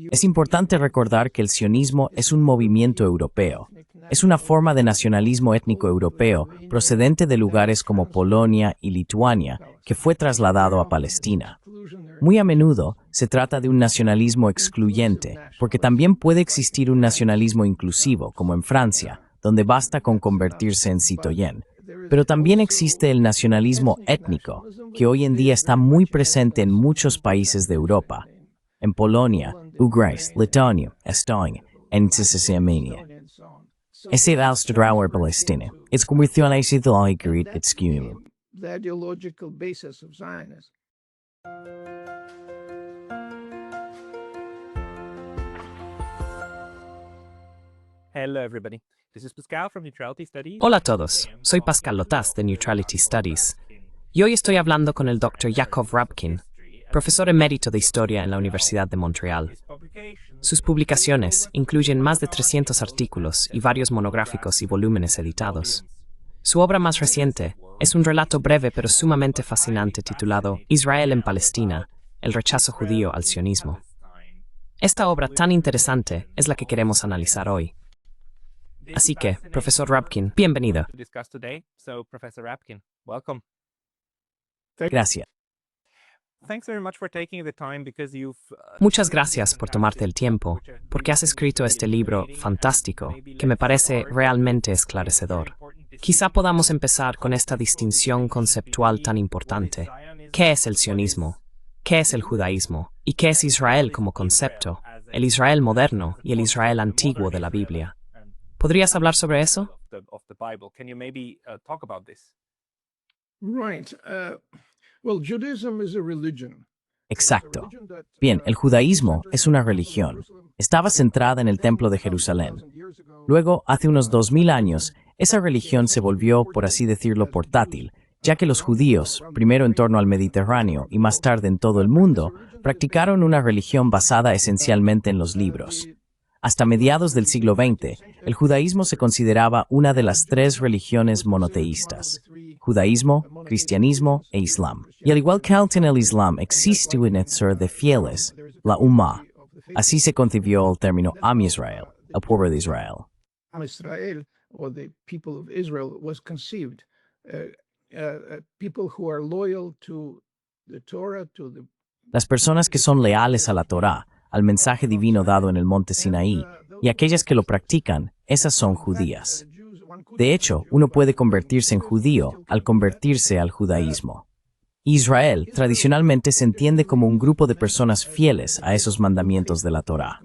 Es importante recordar que el sionismo es un movimiento europeo. Es una forma de nacionalismo étnico europeo procedente de lugares como Polonia y Lituania, que fue trasladado a Palestina. Muy a menudo se trata de un nacionalismo excluyente, porque también puede existir un nacionalismo inclusivo, como en Francia, donde basta con convertirse en citoyen. Pero también existe el nacionalismo étnico, que hoy en día está muy presente en muchos países de Europa. En Polonia, Ugrice, Letonia, Estonia, en Cisjordania. Ese Austrauer Palestina. Es convirtión a ese ideología exclusiva. Hello, everybody. This is Pascal from Neutrality Studies. Hola a todos, soy Pascal Lotas de Neutrality Studies y hoy estoy hablando con el Dr. Yakov Rabkin, profesor emérito de Historia en la Universidad de Montreal. Sus publicaciones incluyen más de 300 artículos y varios monográficos y volúmenes editados. Su obra más reciente es un relato breve pero sumamente fascinante titulado Israel en Palestina, el rechazo judío al sionismo. Esta obra tan interesante es la que queremos analizar hoy. Así que, profesor Rabkin, bienvenido. Gracias. Muchas gracias por tomarte el tiempo, porque has escrito este libro fantástico, que me parece realmente esclarecedor. Quizá podamos empezar con esta distinción conceptual tan importante. ¿Qué es el sionismo? ¿Qué es el judaísmo? ¿Y qué es Israel como concepto? El Israel moderno y el Israel antiguo de la Biblia. ¿Podrías hablar sobre eso? Exacto. Bien, el judaísmo es una religión. Estaba centrada en el Templo de Jerusalén. Luego, hace unos 2000 años, esa religión se volvió, por así decirlo, portátil, ya que los judíos, primero en torno al Mediterráneo y más tarde en todo el mundo, practicaron una religión basada esencialmente en los libros. Hasta mediados del siglo XX, el judaísmo se consideraba una de las tres religiones monoteístas: judaísmo, cristianismo e islam. Y al igual que en el islam existe un etzer de fieles, la Ummah. Así se concibió el término Am Israel, el pueblo de Israel. Am Israel, or the people of Israel, was conceived. People who are loyal to the Torah, to the... Las personas que son leales a la Torá, al mensaje divino dado en el monte Sinaí, y aquellas que lo practican, esas son judías. De hecho, uno puede convertirse en judío al convertirse al judaísmo. Israel tradicionalmente se entiende como un grupo de personas fieles a esos mandamientos de la Torá.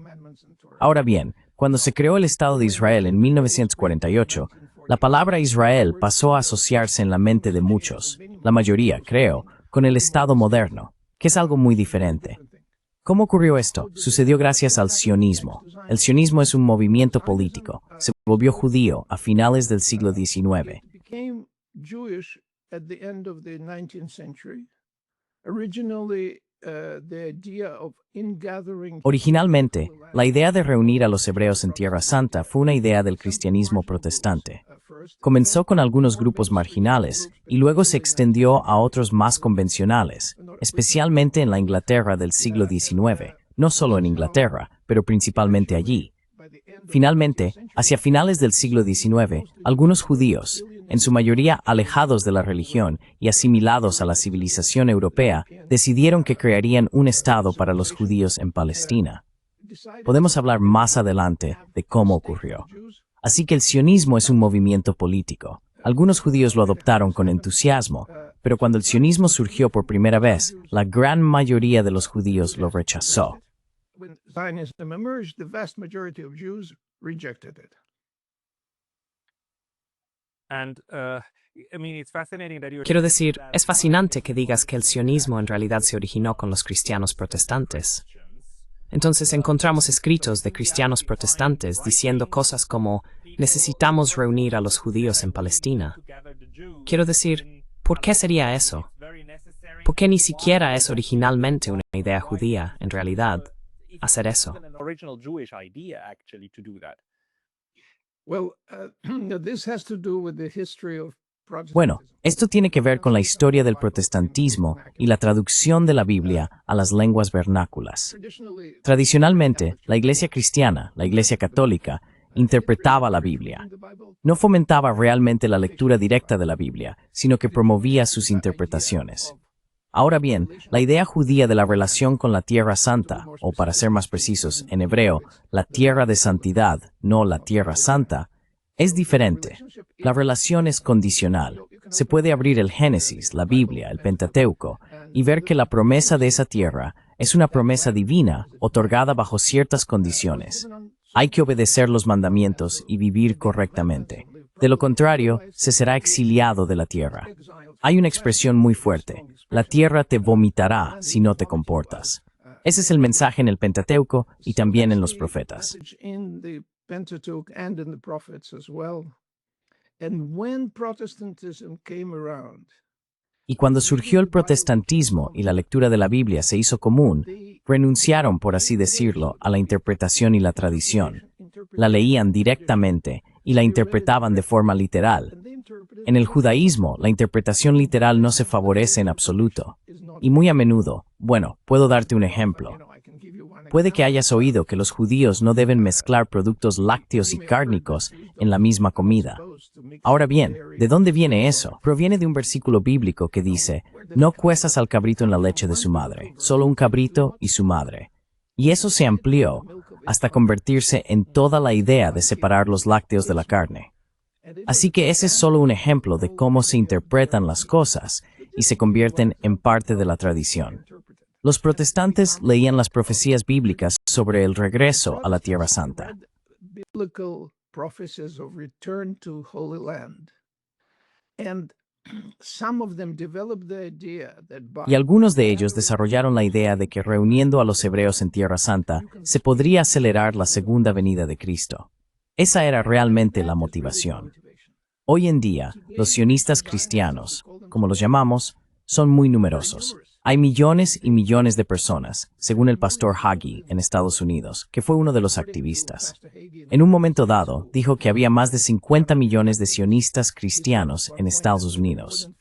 Ahora bien, cuando se creó el Estado de Israel en 1948, la palabra Israel pasó a asociarse en la mente de muchos, la mayoría, creo, con el Estado moderno, que es algo muy diferente. ¿Cómo ocurrió esto? Sucedió gracias al sionismo. El sionismo es un movimiento político. Se volvió judío a finales del siglo XIX. Originalmente, la idea de reunir a los hebreos en Tierra Santa fue una idea del cristianismo protestante. Comenzó con algunos grupos marginales y luego se extendió a otros más convencionales, especialmente en la Inglaterra del siglo XIX, no solo en Inglaterra, pero principalmente allí. Finalmente, hacia finales del siglo XIX, algunos judíos, en su mayoría alejados de la religión y asimilados a la civilización europea, decidieron que crearían un Estado para los judíos en Palestina. Podemos hablar más adelante de cómo ocurrió. Así que el sionismo es un movimiento político. Algunos judíos lo adoptaron con entusiasmo, pero cuando el sionismo surgió por primera vez, la gran mayoría de los judíos lo rechazó. Quiero decir, es fascinante que digas que el sionismo en realidad se originó con los cristianos protestantes. Entonces encontramos escritos de cristianos protestantes diciendo cosas como necesitamos reunir a los judíos en Palestina. Quiero decir, ¿por qué sería eso? ¿Por qué ni siquiera es originalmente una idea judía, en realidad, hacer eso? Well, this has to do with the history of Bueno, esto tiene que ver con la historia del protestantismo y la traducción de la Biblia a las lenguas vernáculas. Tradicionalmente, la Iglesia cristiana, la Iglesia católica, interpretaba la Biblia. No fomentaba realmente la lectura directa de la Biblia, sino que promovía sus interpretaciones. Ahora bien, la idea judía de la relación con la Tierra Santa, o para ser más precisos, en hebreo, la Tierra de Santidad, no la Tierra Santa, es diferente. La relación es condicional. Se puede abrir el Génesis, la Biblia, el Pentateuco, y ver que la promesa de esa tierra es una promesa divina otorgada bajo ciertas condiciones. Hay que obedecer los mandamientos y vivir correctamente. De lo contrario, se será exiliado de la tierra. Hay una expresión muy fuerte: la tierra te vomitará si no te comportas. Ese es el mensaje en el Pentateuco y también en los profetas. Pentateuch and in the prophets as well. And when Protestantism came around, Y cuando surgió el protestantismo y la lectura de la Biblia se hizo común, renunciaron, por así decirlo, a la interpretación y la tradición. La leían directamente y la interpretaban de forma literal. En el judaísmo, la interpretación literal no se favorece en absoluto. Y muy a menudo, bueno, puedo darte un ejemplo. Puede que hayas oído que los judíos no deben mezclar productos lácteos y cárnicos en la misma comida. Ahora bien, ¿de dónde viene eso? Proviene de un versículo bíblico que dice: no cuezas al cabrito en la leche de su madre, solo un cabrito y su madre. Y eso se amplió hasta convertirse en toda la idea de separar los lácteos de la carne. Así que ese es solo un ejemplo de cómo se interpretan las cosas y se convierten en parte de la tradición. Los protestantes leían las profecías bíblicas sobre el regreso a la Tierra Santa. biblical prophecies of return to Holy Land. And some of them developed the idea that Y algunos de ellos desarrollaron la idea de que reuniendo a los hebreos en Tierra Santa se podría acelerar la segunda venida de Cristo. Esa era realmente la motivación. Hoy en día, los sionistas cristianos, como los llamamos, son muy numerosos. Hay millones y millones de personas, según el pastor Hagee en Estados Unidos, que fue uno de los activistas. En un momento dado, dijo que había más de 50 millones de sionistas cristianos en Estados Unidos.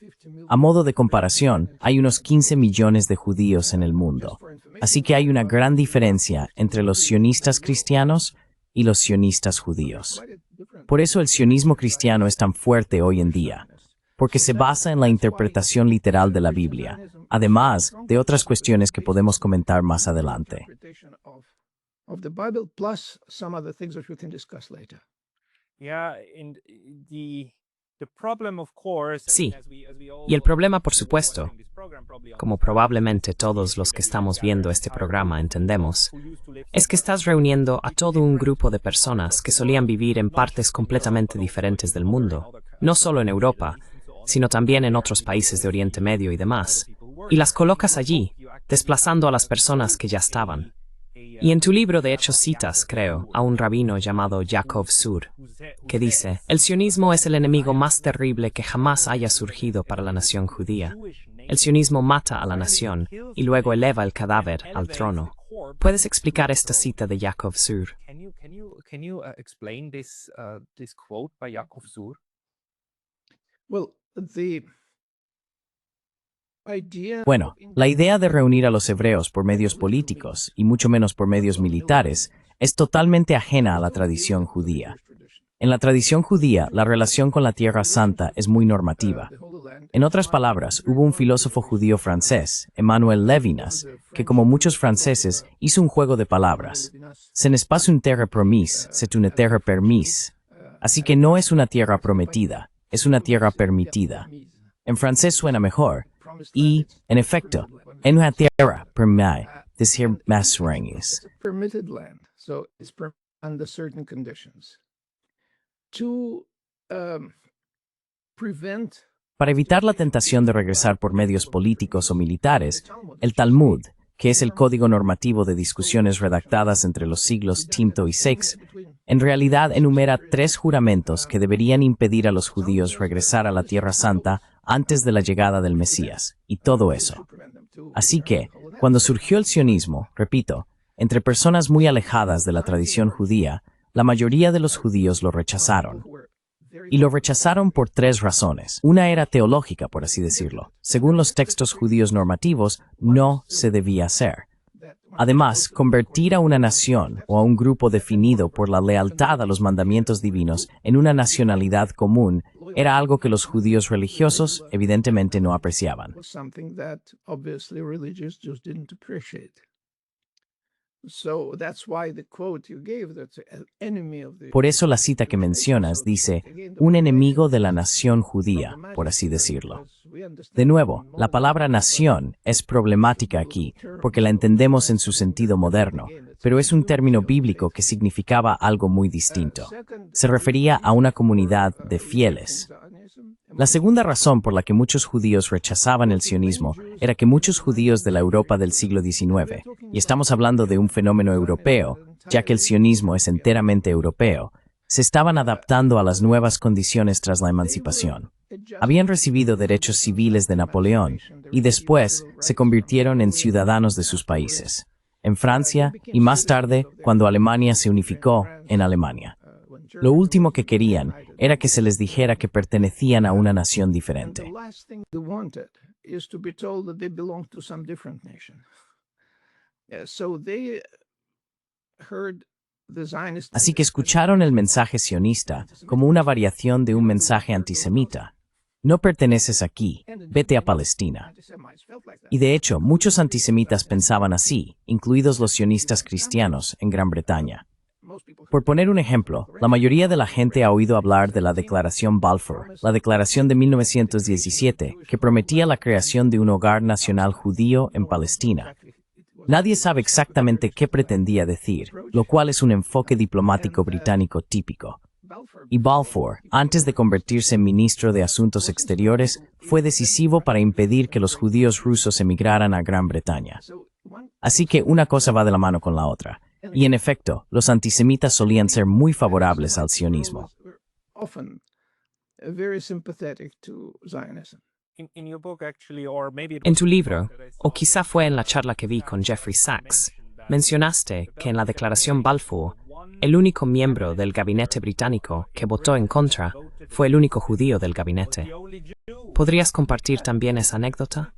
A modo de comparación, hay unos 15 millones de judíos en el mundo. Así que hay una gran diferencia entre los sionistas cristianos y los sionistas judíos. Por eso el sionismo cristiano es tan fuerte hoy en día, porque se basa en la interpretación literal de la Biblia, además de otras cuestiones que podemos comentar más adelante. Sí, y el problema, por supuesto, como probablemente todos los que estamos viendo este programa entendemos, es que estás reuniendo a todo un grupo de personas que solían vivir en partes completamente diferentes del mundo, no solo en Europa, sino también en otros países de Oriente Medio y demás, y las colocas allí, desplazando a las personas que ya estaban. Y en tu libro de Hechos citas, creo, a un rabino llamado Yaakov Sur, que dice: el sionismo es el enemigo más terrible que jamás haya surgido para la nación judía. El sionismo mata a la nación y luego eleva el cadáver al trono. ¿Puedes explicar esta cita de Yaakov Sur? Can you explain this quote by Yaakov Sur? Bueno, la idea de reunir a los hebreos por medios políticos, y mucho menos por medios militares, es totalmente ajena a la tradición judía. En la tradición judía, la relación con la Tierra Santa es muy normativa. En otras palabras, hubo un filósofo judío francés, Emmanuel Levinas, que como muchos franceses hizo un juego de palabras. Ce n'est pas une terre promise, c'est une terre permise. Así que no es una tierra prometida, es una tierra permitida. En francés suena mejor. Y, en efecto, en una tierra permitida, decir más reyes. Para evitar la tentación de regresar por medios políticos o militares, el Talmud, que es el código normativo de discusiones redactadas entre los siglos V y VI, en realidad enumera 3 juramentos que deberían impedir a los judíos regresar a la Tierra Santa antes de la llegada del Mesías, y todo eso. Así que, cuando surgió el sionismo, repito, entre personas muy alejadas de la tradición judía, la mayoría de los judíos lo rechazaron. Y lo rechazaron por tres razones. Una era teológica, por así decirlo. Según los textos judíos normativos, no se debía hacer. Además, convertir a una nación o a un grupo definido por la lealtad a los mandamientos divinos en una nacionalidad común era algo que los judíos religiosos evidentemente no apreciaban. was something that obviously religious Jews didn't appreciate. So that's why the quote you gave, that's an enemy of the... Por eso la cita que mencionas dice, un enemigo de la nación judía, por así decirlo. De nuevo, la palabra nación es problemática aquí, porque la entendemos en su sentido moderno, pero es un término bíblico que significaba algo muy distinto. Se refería a una comunidad de fieles. La segunda razón por la que muchos judíos rechazaban el sionismo era que muchos judíos de la Europa del siglo XIX, y estamos hablando de un fenómeno europeo, ya que el sionismo es enteramente europeo, se estaban adaptando a las nuevas condiciones tras la emancipación. Habían recibido derechos civiles de Napoleón y después se convirtieron en ciudadanos de sus países. En Francia y más tarde, cuando Alemania se unificó, en Alemania. Lo último que querían era que se les dijera que pertenecían a una nación diferente. The last thing they wanted is to be told that they belong to some different nation. So they heard the Zionist... Así que escucharon el mensaje sionista como una variación de un mensaje antisemita. No perteneces aquí, vete a Palestina. Y de hecho, muchos antisemitas pensaban así, incluidos los sionistas cristianos en Gran Bretaña. Por poner un ejemplo, la mayoría de la gente ha oído hablar de la Declaración Balfour, la declaración de 1917, que prometía la creación de un hogar nacional judío en Palestina. Nadie sabe exactamente qué pretendía decir, lo cual es un enfoque diplomático británico típico. Y Balfour, antes de convertirse en ministro de Asuntos Exteriores, fue decisivo para impedir que los judíos rusos emigraran a Gran Bretaña. Así que una cosa va de la mano con la otra. Y en efecto, los antisemitas solían ser muy favorables al sionismo. Often very sympathetic to Zionism. En tu libro, o quizá fue en la charla que vi con Jeffrey Sachs, mencionaste que en la Declaración Balfour, el único miembro del gabinete británico que votó en contra fue el único judío del gabinete. ¿Podrías compartir también esa anécdota?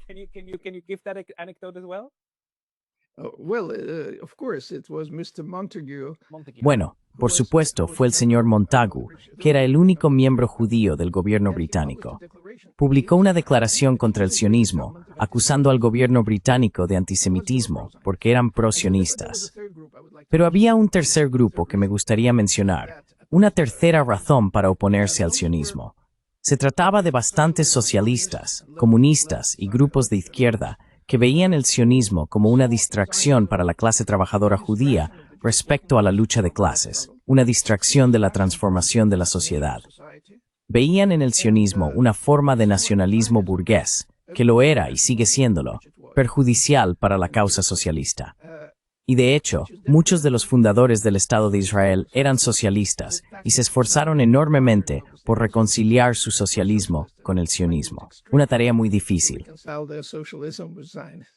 Of course, it was Mr. Montague. Bueno, por supuesto, fue el señor Montagu, que era el único miembro judío del gobierno británico. Publicó una declaración contra el sionismo, acusando al gobierno británico de antisemitismo, porque eran pro-sionistas. Pero había un tercer grupo que me gustaría mencionar, una tercera razón para oponerse al sionismo. Se trataba de bastantes socialistas, comunistas y grupos de izquierda que veían el sionismo como una distracción para la clase trabajadora judía respecto a la lucha de clases, una distracción de la transformación de la sociedad. Veían en el sionismo una forma de nacionalismo burgués, que lo era y sigue siéndolo, perjudicial para la causa socialista. Y de hecho, muchos de los fundadores del Estado de Israel eran socialistas y se esforzaron enormemente por reconciliar su socialismo con el sionismo. Una tarea muy difícil. Reconcile their socialism with Zionism.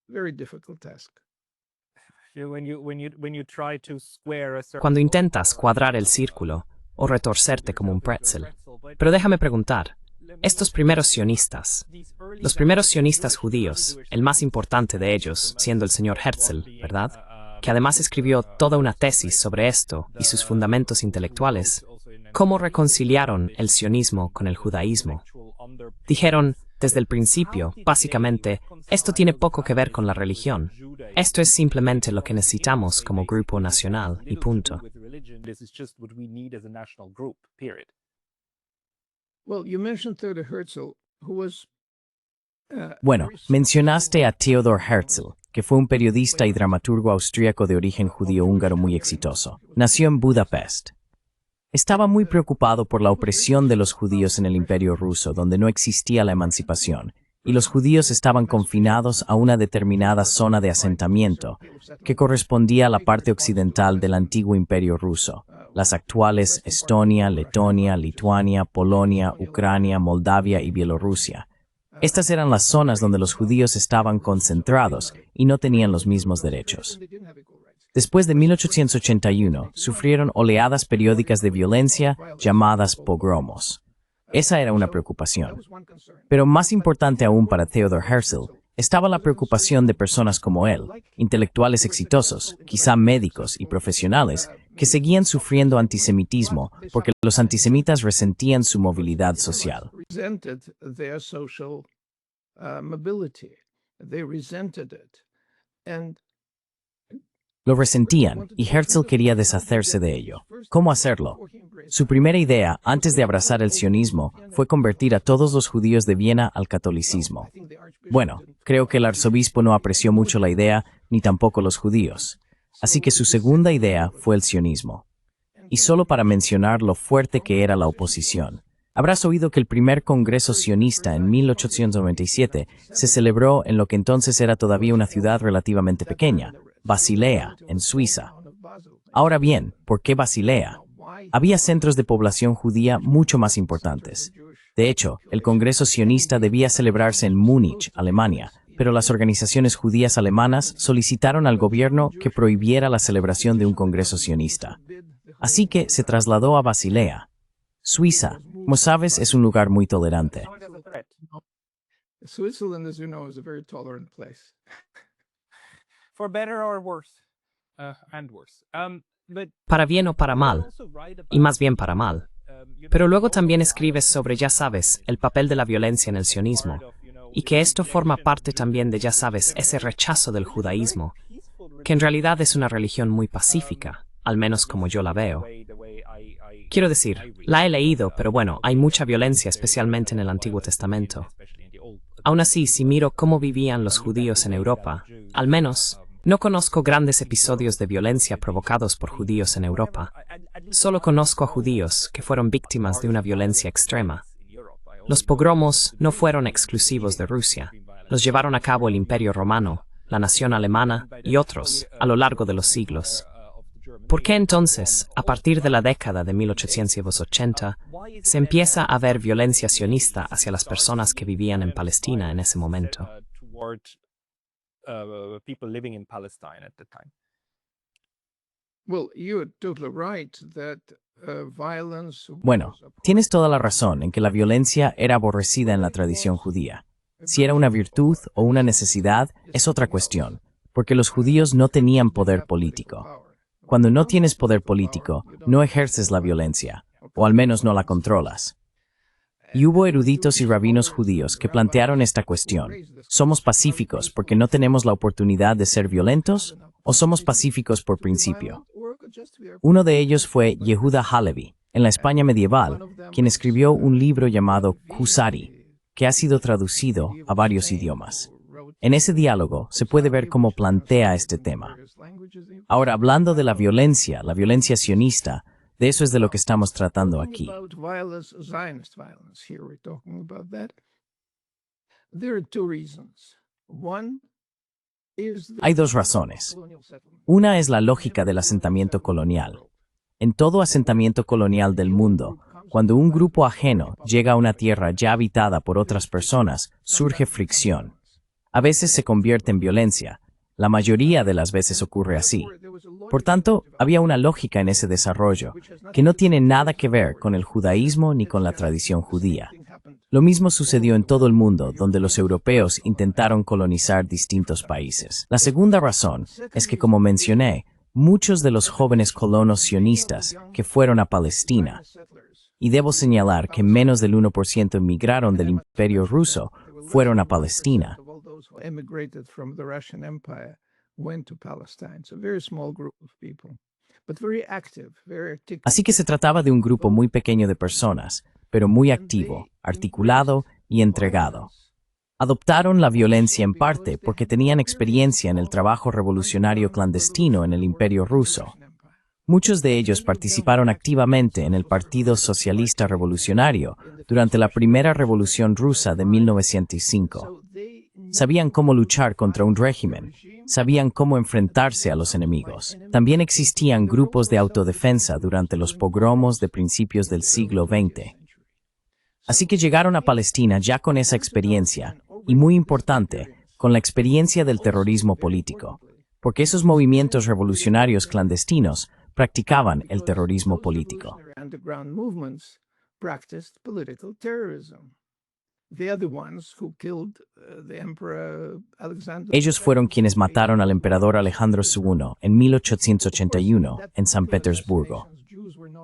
Very difficult task. Cuando intentas cuadrar el círculo o retorcerte como un pretzel. Pero déjame preguntar, estos primeros sionistas, los primeros sionistas judíos, el más importante de ellos siendo el señor Herzl, ¿verdad? Que además escribió toda una tesis sobre esto y sus fundamentos intelectuales, ¿cómo reconciliaron el sionismo con el judaísmo? Dijeron, desde el principio, básicamente, esto tiene poco que ver con la religión. Esto es simplemente lo que necesitamos como grupo nacional y punto. Well, you mentioned Theodor Herzl, who was Bueno, mencionaste a Theodor Herzl, que fue un periodista y dramaturgo austríaco de origen judío-húngaro muy exitoso. Nació en Budapest. Estaba muy preocupado por la opresión de los judíos en el Imperio ruso, donde no existía la emancipación, y los judíos estaban confinados a una determinada zona de asentamiento, que correspondía a la parte occidental del antiguo Imperio ruso, las actuales Estonia, Letonia, Lituania, Polonia, Ucrania, Moldavia y Bielorrusia. Estas eran las zonas donde los judíos estaban concentrados y no tenían los mismos derechos. Después de 1881, sufrieron oleadas periódicas de violencia llamadas pogromos. Esa era una preocupación. Pero más importante aún para Theodor Herzl, estaba la preocupación de personas como él, intelectuales exitosos, quizá médicos y profesionales, que seguían sufriendo antisemitismo porque los antisemitas resentían su movilidad social. Lo resentían y Herzl quería deshacerse de ello. ¿Cómo hacerlo? Su primera idea, antes de abrazar el sionismo, fue convertir a todos los judíos de Viena al catolicismo. Bueno, creo que el arzobispo no apreció mucho la idea, ni tampoco los judíos. Así que su segunda idea fue el sionismo. Y solo para mencionar lo fuerte que era la oposición. Habrás oído que el primer congreso sionista en 1897 se celebró en lo que entonces era todavía una ciudad relativamente pequeña, Basilea, en Suiza. Ahora bien, ¿por qué Basilea? Había centros de población judía mucho más importantes. De hecho, el Congreso sionista debía celebrarse en Múnich, Alemania, pero las organizaciones judías alemanas solicitaron al gobierno que prohibiera la celebración de un congreso sionista. Así que se trasladó a Basilea. Suiza, como sabes, es un lugar muy tolerante. Switzerland, as you know, is a very tolerant place. For better or worse? And worse. Para bien o para mal, y más bien para mal. Pero luego también escribes sobre, ya sabes, el papel de la violencia en el sionismo, y que esto forma parte también de, ya sabes, ese rechazo del judaísmo, que en realidad es una religión muy pacífica, al menos como yo la veo. Quiero decir, la he leído, pero bueno, hay mucha violencia, especialmente en el Antiguo Testamento. Aún así, si miro cómo vivían los judíos en Europa, al menos, no conozco grandes episodios de violencia provocados por judíos en Europa. Solo conozco a judíos que fueron víctimas de una violencia extrema. Los pogromos no fueron exclusivos de Rusia. Los llevaron a cabo el Imperio Romano, la nación alemana y otros a lo largo de los siglos. ¿Por qué entonces, a partir de la década de 1880, se empieza a ver violencia sionista hacia las personas que vivían en Palestina en ese momento? People living in Palestine at the time. Well, you're totally right that violence. Bueno, tienes toda la razón en que la violencia era aborrecida en la tradición judía. Si era una virtud o una necesidad, es otra cuestión, porque los judíos no tenían poder político. Cuando no tienes poder político, no ejerces la violencia, o al menos no la controlas. Y hubo eruditos y rabinos judíos que plantearon esta cuestión. ¿Somos pacíficos porque no tenemos la oportunidad de ser violentos? ¿O somos pacíficos por principio? Uno de ellos fue Yehuda Halevi, en la España medieval, quien escribió un libro llamado Kusari, que ha sido traducido a varios idiomas. En ese diálogo se puede ver cómo plantea este tema. Ahora, hablando de la violencia sionista, de eso es de lo que estamos tratando aquí. Hay dos razones. Una es la lógica del asentamiento colonial. En todo asentamiento colonial del mundo, cuando un grupo ajeno llega a una tierra ya habitada por otras personas, surge fricción. A veces se convierte en violencia. La mayoría de las veces ocurre así. Por tanto, había una lógica en ese desarrollo, que no tiene nada que ver con el judaísmo ni con la tradición judía. Lo mismo sucedió en todo el mundo, donde los europeos intentaron colonizar distintos países. La segunda razón es que, como mencioné, muchos de los jóvenes colonos sionistas que fueron a Palestina, y debo señalar que menos del 1% emigraron del Imperio Ruso, fueron a Palestina. Así que se trataba de un grupo muy pequeño de personas, pero muy activo, articulado y entregado. Adoptaron la violencia en parte porque tenían experiencia en el trabajo revolucionario clandestino en el Imperio Ruso. Muchos de ellos participaron activamente en el Partido Socialista Revolucionario durante la primera Revolución Rusa de 1905. Sabían cómo luchar contra un régimen, sabían cómo enfrentarse a los enemigos. También existían grupos de autodefensa durante los pogromos de principios del siglo XX. Así que llegaron a Palestina ya con esa experiencia, y muy importante, con la experiencia del terrorismo político. porque esos movimientos revolucionarios clandestinos practicaban el terrorismo político. Underground movements practiced political terrorism. They are the ones who killed the Emperor Alexander. Ellos fueron quienes mataron al emperador Alejandro II en 1881 en San Petersburgo.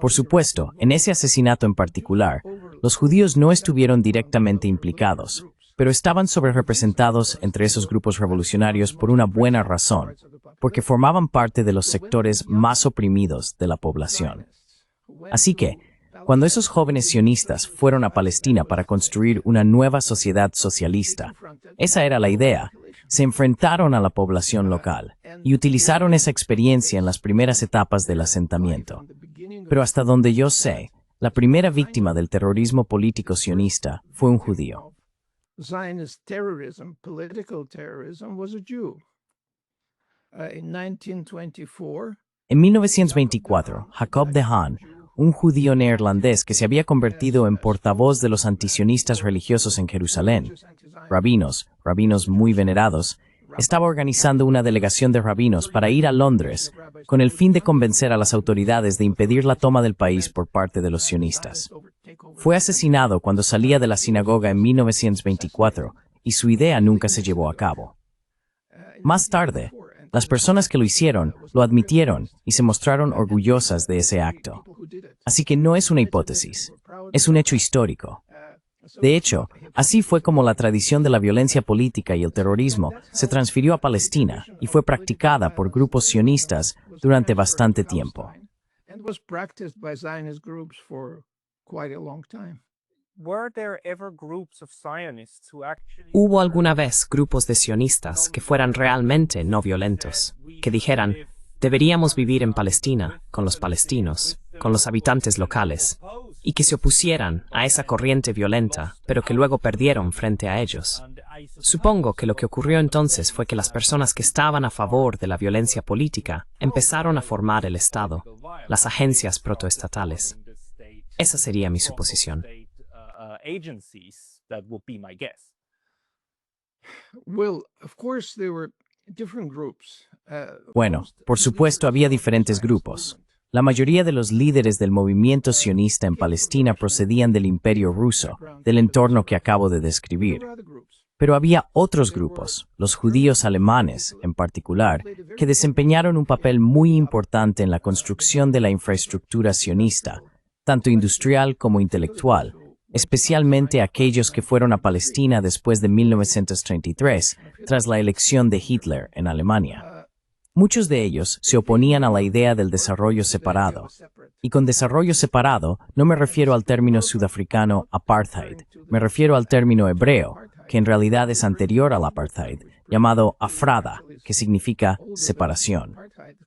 Por supuesto, en ese asesinato en particular, los judíos no estuvieron directamente implicados, pero estaban sobrerepresentados entre esos grupos revolucionarios por una buena razón, porque formaban parte de los sectores más oprimidos de la población. Así que, cuando esos jóvenes sionistas fueron a Palestina para construir una nueva sociedad socialista, esa era la idea, se enfrentaron a la población local y utilizaron esa experiencia en las primeras etapas del asentamiento. Pero hasta donde yo sé, la primera víctima del terrorismo político sionista fue un judío. Zionist terrorism, political terrorism, was a Jew. In 1924, En 1924, Jacob de Haan, un judío neerlandés que se había convertido en portavoz de los antisionistas religiosos en Jerusalén, rabinos muy venerados, estaba organizando una delegación de rabinos para ir a Londres con el fin de convencer a las autoridades de impedir la toma del país por parte de los sionistas. Fue asesinado cuando salía de la sinagoga en 1924 y su idea nunca se llevó a cabo. Más tarde, las personas que lo hicieron lo admitieron y se mostraron orgullosas de ese acto. Así que no es una hipótesis, es un hecho histórico. De hecho, así fue como la tradición de la violencia política y el terrorismo se transfirió a Palestina y fue practicada por grupos sionistas durante bastante tiempo. and was practiced by Zionist groups for quite a long time. Were there ever groups of Zionists who actually ¿Hubo alguna vez grupos de sionistas que fueran realmente no violentos, que dijeran, deberíamos vivir en Palestina, con los palestinos, con los habitantes locales, y que se opusieran a esa corriente violenta, pero que luego perdieron frente a ellos? Supongo que lo que ocurrió entonces fue que las personas que estaban a favor de la violencia política empezaron a formar el Estado, las agencias protoestatales. Esa sería mi suposición. agencies? That would be my guess. Well, of course, there were different groups. Bueno, por supuesto había diferentes grupos. La mayoría de los líderes del movimiento sionista en Palestina procedían del Imperio Ruso, del entorno que acabo de describir. Pero había otros grupos, los judíos alemanes en particular, que desempeñaron un papel muy importante en la construcción de la infraestructura sionista, tanto industrial como intelectual, especialmente aquellos que fueron a Palestina después de 1933, tras la elección de Hitler en Alemania. Muchos de ellos se oponían a la idea del desarrollo separado. Y con desarrollo separado no me refiero al término sudafricano apartheid, me refiero al término hebreo, que en realidad es anterior al apartheid, llamado afrada, que significa separación.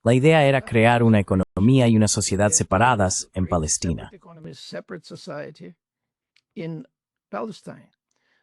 La idea era crear una economía y una sociedad separadas en Palestina. In Palestine.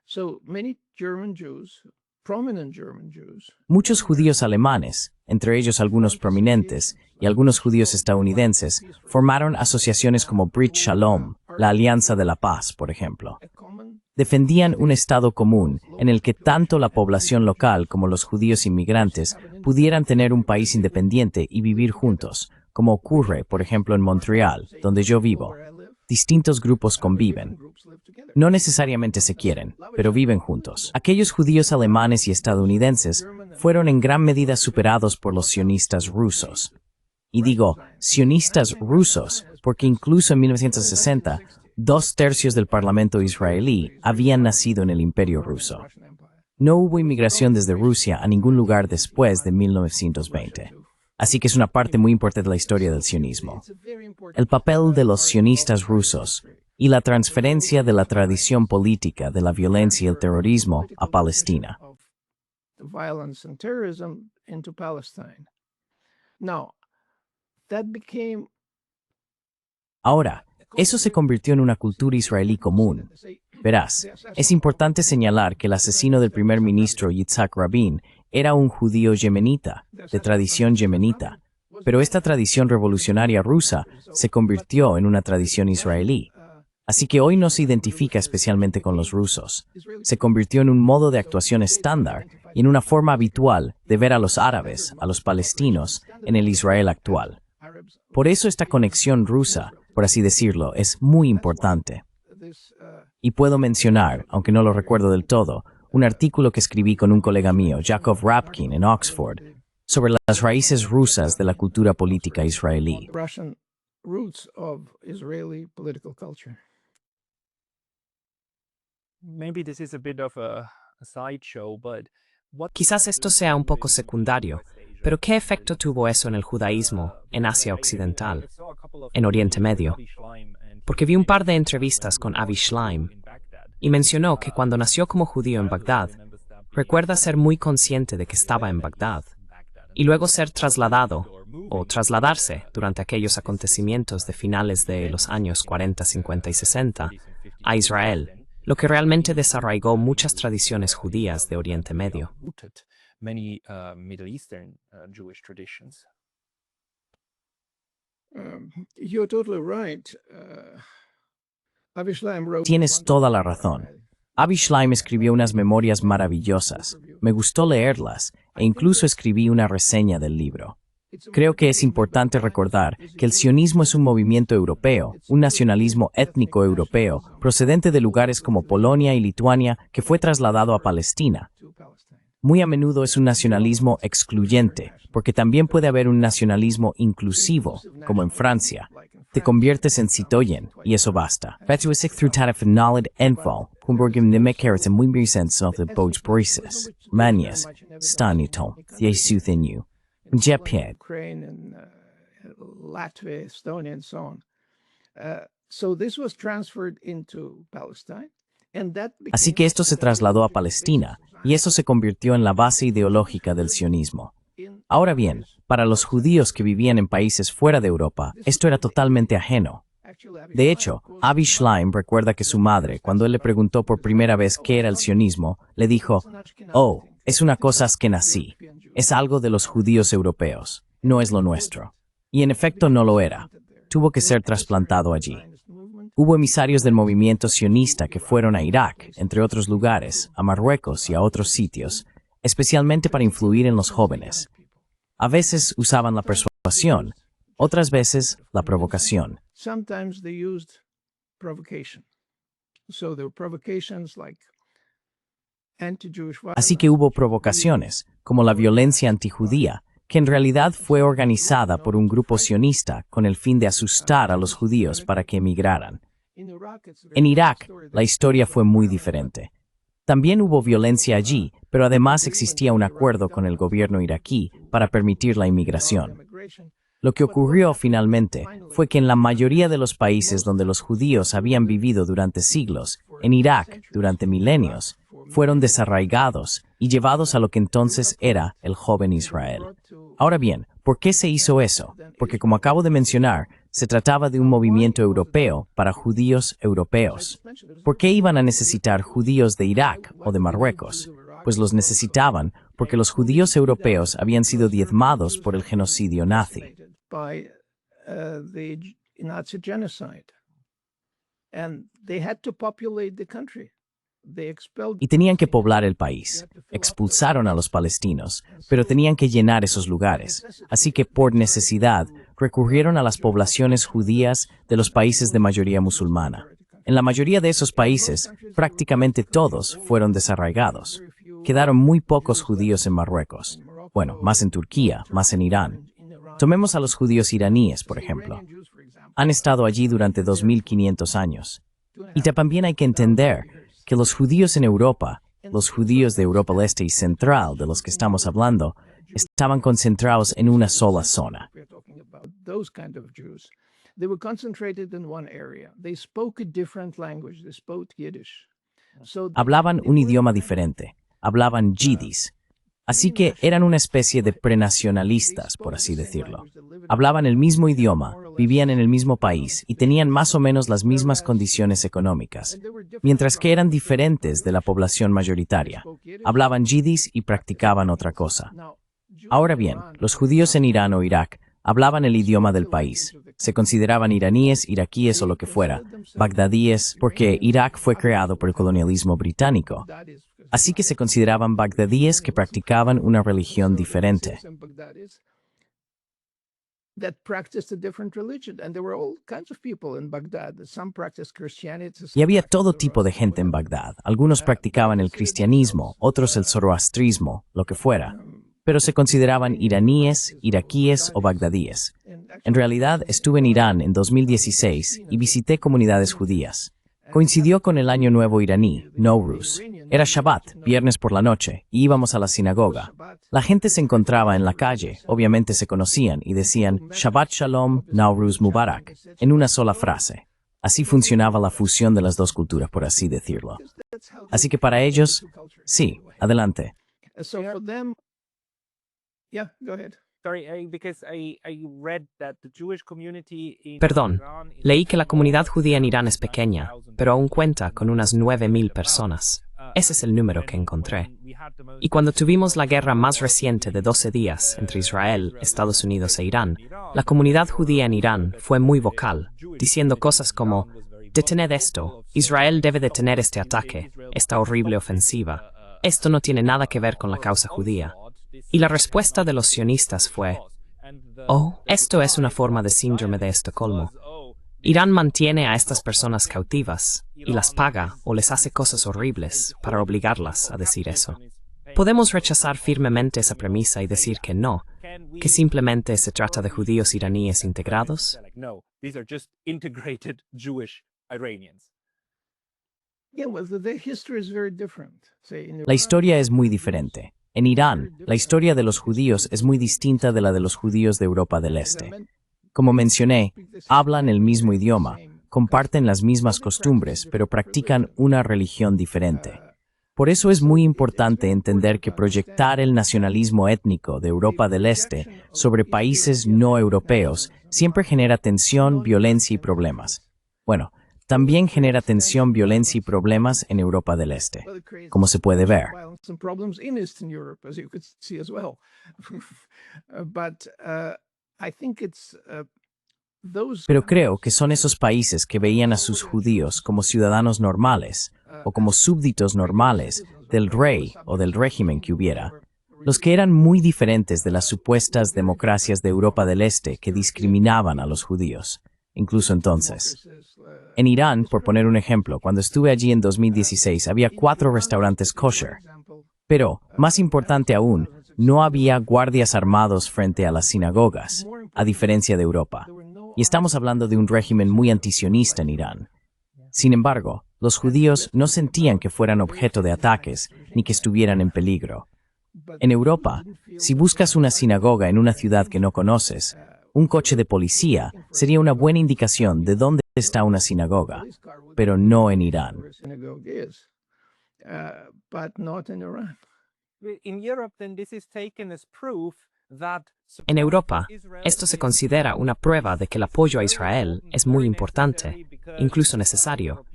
So many German Jews, prominent German Jews, Muchos judíos alemanes, entre ellos algunos prominentes, y algunos judíos estadounidenses, formaron asociaciones como Brit Shalom, la Alianza de la Paz, por ejemplo. a common Defendían un Estado común en el que tanto la población local como los judíos inmigrantes pudieran tener un país independiente y vivir juntos, como ocurre, por ejemplo, en Montreal, donde yo vivo. where I live. Distintos grupos conviven. Groups live together. No necesariamente se quieren, pero viven juntos. Aquellos judíos alemanes y estadounidenses fueron en gran medida superados por los sionistas rusos. Y digo, sionistas rusos, porque incluso en 1960, 2/3 del parlamento israelí habían nacido en el Imperio ruso. Russian Empire. No hubo inmigración desde Rusia a ningún lugar después de 1920. Así que es una parte muy importante de la historia del sionismo. It's a very important El papel de los sionistas rusos y la transferencia de la tradición política de la violencia y el terrorismo a Palestina. of the violence and terrorism into Palestine. Now, that became Ahora, eso se convirtió en una cultura israelí común. Verás, es importante señalar que el asesino del primer ministro Yitzhak Rabin era un judío yemenita, de tradición yemenita, pero esta tradición revolucionaria rusa se convirtió en una tradición israelí. Así que hoy no se identifica especialmente con los rusos. Se convirtió en un modo de actuación estándar y en una forma habitual de ver a los árabes, a los palestinos, en el Israel actual. Por eso esta conexión rusa, por así decirlo, es muy importante. Y puedo mencionar, aunque no lo recuerdo del todo, un artículo que escribí con un colega mío, Yakov Rabkin, en Oxford, sobre las raíces rusas de la cultura política israelí. Maybe this is a bit of a sideshow, but Quizás esto sea un poco secundario, pero ¿qué efecto tuvo eso en el judaísmo, en Asia Occidental, en Oriente Medio? Porque vi un par de entrevistas con Avi Shlaim y mencionó que cuando nació como judío en Bagdad, recuerda ser muy consciente de que estaba en Bagdad, y luego ser trasladado, o trasladarse durante aquellos acontecimientos de finales de los años 40, 50 y 60, a Israel, lo que realmente desarraigó muchas tradiciones judías de Oriente Medio. many Middle Eastern Jewish traditions. You're totally right. Avi Shlaim wrote Tienes toda la razón. Avi Shlaim escribió unas memorias maravillosas. Me gustó leerlas e incluso escribí una reseña del libro. Creo que es importante recordar que el sionismo es un movimiento europeo, un nacionalismo étnico europeo, procedente de lugares como Polonia y Lituania, que fue trasladado a Palestina. Muy a menudo es un nacionalismo excluyente, porque también puede haber un nacionalismo inclusivo, como en Francia. Te conviertes en citoyen, y eso basta. Vetuisik through tarifenalid enfal, humburgim nimekerit en muy sense of the boats brises, manias, staniton, thiesuthinu. Jepien. Ukraine and Latvia, Estonia, and so on. So this was transferred into Palestine. Así que esto se trasladó a Palestina, y eso se convirtió en la base ideológica del sionismo. Ahora bien, para los judíos que vivían en países fuera de Europa, esto era totalmente ajeno. De hecho, Avi Shlaim recuerda que su madre, cuando él le preguntó por primera vez qué era el sionismo, le dijo, «Oh, es una cosa askenazí, es algo de los judíos europeos, no es lo nuestro». Y en efecto no lo era. Tuvo que ser trasplantado allí. Hubo emisarios del movimiento sionista que fueron a Irak, entre otros lugares, a Marruecos y a otros sitios, especialmente para influir en los jóvenes. A veces usaban la persuasión, otras veces la provocación. Así que hubo provocaciones, como la violencia antijudía, que en realidad fue organizada por un grupo sionista con el fin de asustar a los judíos para que emigraran. En Irak, la historia fue muy diferente. También hubo violencia allí, pero además existía un acuerdo con el gobierno iraquí para permitir la inmigración. Lo que ocurrió finalmente fue que en la mayoría de los países donde los judíos habían vivido durante siglos, en Irak durante milenios, fueron desarraigados y llevados a lo que entonces era el joven Israel. Ahora bien, ¿por qué se hizo eso? Porque como acabo de mencionar, se trataba de un movimiento europeo para judíos europeos. ¿Por qué iban a necesitar judíos de Irak o de Marruecos? Pues los necesitaban porque los judíos europeos habían sido diezmados por el genocidio nazi. Y tenían que poblar el país. Expulsaron a los palestinos, pero tenían que llenar esos lugares. Así que, por necesidad, recurrieron a las poblaciones judías de los países de mayoría musulmana. En la mayoría de esos países, prácticamente todos fueron desarraigados. Quedaron muy pocos judíos en Marruecos. Bueno, más en Turquía, más en Irán. Tomemos a los judíos iraníes, por ejemplo. Han estado allí durante 2500 años. Y también hay que entender que los judíos en Europa, los judíos de Europa del Este y Central de los que estamos hablando, estaban concentrados en una sola zona. Hablaban un idioma diferente, hablaban yiddish. Así que eran una especie de prenacionalistas, por así decirlo. Hablaban el mismo idioma, vivían en el mismo país y tenían más o menos las mismas condiciones económicas, mientras que eran diferentes de la población mayoritaria. Hablaban yiddish y practicaban otra cosa. Ahora bien, los judíos en Irán o Irak Hablaban el idioma del país. Se consideraban iraníes, iraquíes o lo que fuera, bagdadíes, porque Irak fue creado por el colonialismo británico. Así que se consideraban bagdadíes que practicaban una religión diferente. Y había todo tipo de gente en Bagdad. Algunos practicaban el cristianismo, otros el zoroastrismo, lo que fuera. Pero se consideraban iraníes, iraquíes o bagdadíes. En realidad, estuve en Irán en 2016 y visité comunidades judías. Coincidió con el Año Nuevo iraní, Nowruz. Era Shabbat, viernes por la noche, y íbamos a la sinagoga. La gente se encontraba en la calle, obviamente se conocían y decían Shabbat Shalom, Nowruz Mubarak, en una sola frase. Así funcionaba la fusión de las dos culturas, por así decirlo. Así que para ellos, sí, adelante. Perdón, leí que la comunidad judía en Irán es pequeña, pero aún cuenta con unas 9.000 personas. Ese es el número que encontré. Y cuando tuvimos la guerra más reciente de 12 días entre Israel, Estados Unidos e Irán, la comunidad judía en Irán fue muy vocal, diciendo cosas como: detened esto, Israel debe detener este ataque, esta horrible ofensiva. Esto no tiene nada que ver con la causa judía. Y la respuesta de los sionistas fue: oh, esto es una forma de síndrome de Estocolmo. Irán mantiene a estas personas cautivas y las paga o les hace cosas horribles para obligarlas a decir eso. Podemos rechazar firmemente esa premisa y decir que no, que simplemente se trata de judíos iraníes integrados. La historia es muy diferente. En Irán, la historia de los judíos es muy distinta de la de los judíos de Europa del Este. Como mencioné, hablan el mismo idioma, comparten las mismas costumbres, pero practican una religión diferente. Por eso es muy importante entender que proyectar el nacionalismo étnico de Europa del Este sobre países no europeos siempre genera tensión, violencia y problemas. Bueno, también genera tensión, violencia y problemas en Europa del Este, como se puede ver. Pero creo que son esos países que veían a sus judíos como ciudadanos normales o como súbditos normales del rey o del régimen que hubiera, los que eran muy diferentes de las supuestas democracias de Europa del Este que discriminaban a los judíos, incluso entonces. En Irán, por poner un ejemplo, cuando estuve allí en 2016 había 4 restaurantes kosher. Pero, más importante aún, no había guardias armados frente a las sinagogas, a diferencia de Europa. Y estamos hablando de un régimen muy antisionista en Irán. Sin embargo, los judíos no sentían que fueran objeto de ataques ni que estuvieran en peligro. En Europa, si buscas una sinagoga en una ciudad que no conoces, un coche de policía sería una buena indicación de dónde está una sinagoga, pero no en Irán. En Europa, esto se considera una prueba de que el apoyo a Israel es muy importante, incluso necesario,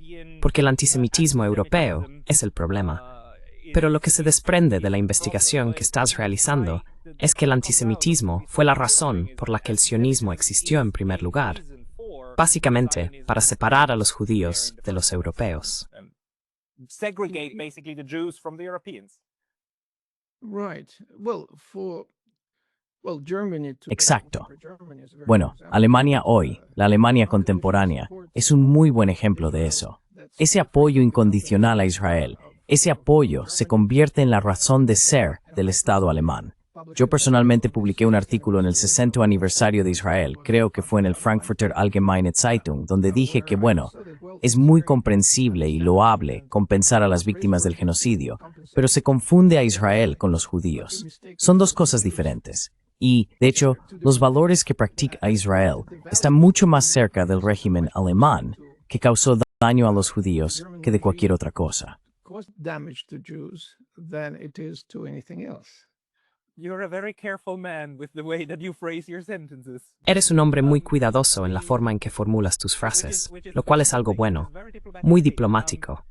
porque el antisemitismo europeo es el problema. Pero lo que se desprende de la investigación que estás realizando es que el antisemitismo fue la razón por la que el sionismo existió en primer lugar, básicamente para separar a los judíos de los europeos. Exacto. Bueno, Alemania hoy, la Alemania contemporánea, es un muy buen ejemplo de eso. Ese apoyo incondicional a Israel, ese apoyo se convierte en la razón de ser del Estado alemán. Yo personalmente publiqué un artículo en el 60º aniversario de Israel, creo que fue en el Frankfurter Allgemeine Zeitung, donde dije que, bueno, es muy comprensible y loable compensar a las víctimas del genocidio, pero se confunde a Israel con los judíos. Son dos cosas diferentes. Y, de hecho, los valores que practica Israel están mucho más cerca del régimen alemán, que causó daño a los judíos, que de cualquier otra cosa. Eres un hombre muy cuidadoso en la forma en que formulas tus frases, lo cual es algo bueno, muy diplomático.